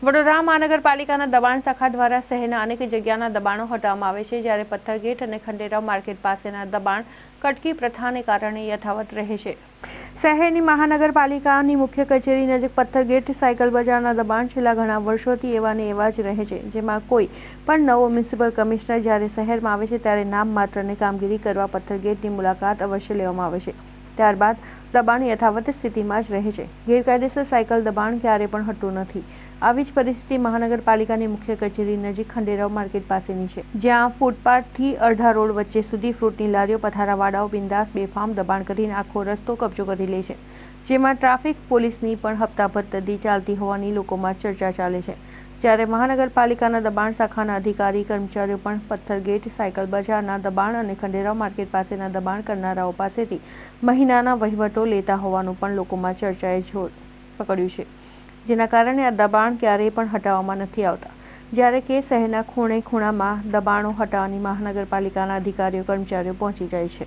વડોદરા મહાનગરપાલિકાના દબાણ શાખા દ્વારા શહેરના અનેક જગ્યાના દબાણો હટાવવામાં આવે છે, જ્યારે પથ્થરગેટ અને ખંડેરાવ માર્કેટ પાસેના દબાણ કટકી પ્રથાને કારણે યથાવત રહે છે. શહેરની મહાનગરપાલિકાની મુખ્ય કચેરી નજીક પથ્થરગેટ સાયકલ બજારના દબાણ છેલ્લા ઘણા વર્ષોથી એવા ને એવા જ રહે છે, જેમાં કોઈ પણ નવો મ્યુનિસિપલ કમિશનર જ્યારે શહેરમાં આવે છે ત્યારે નામ માત્રની કામગીરી કરવા પથ્થરગેટની મુલાકાત અવશ્ય લેવામાં આવે છે. ત્યારબાદ દબાણ યથાવત સ્થિતિમાં જ રહે છે. ગેરકાયદેસર સાયકલ દબાણ ક્યારે પણ હટતું નથી. આવી જ પરિસ્થિતિ મહાનગરપાલિકાની મુખ્ય કચેરી નજીક ખંડેરાવ માર્કેટ પાસેની છે, જ્યાં ફૂટપાથથી અડધા રોડ વચ્ચે સુધી ફ્રૂટની લારીઓ પથારાવાળાઓ બિંદાસ બેફામ દબાણ કરીને આખો રસ્તો કબજો કરી લે છે, જેમાં ટ્રાફિક પોલીસની પણ હપ્તાભર તદ્દી ચાલતી હોવાની લોકોમાં ચર્ચા ચાલે છે. જ્યારે મહાનગરપાલિકાના દબાણ શાખાના અધિકારી કર્મચારીઓ પણ પથ્થરગેટ સાયકલ બજારના દબાણ અને ખંડેરાવ માર્કેટ પાસેના દબાણ કરનારાઓ પાસેથી મહિનાના વહીવટો લેતા હોવાનું પણ લોકોમાં ચર્ચાએ જોર પકડ્યું છે, જેના કારણે આ દબાણ ક્યારેય પણ હટાવવામાં નથી આવતા, જ્યારે કે શહેરના ખૂણે ખૂણામાં દબાણો હટાવવાની મહાનગરપાલિકાના અધિકારીઓ કર્મચારીઓ પહોંચી જાય છે.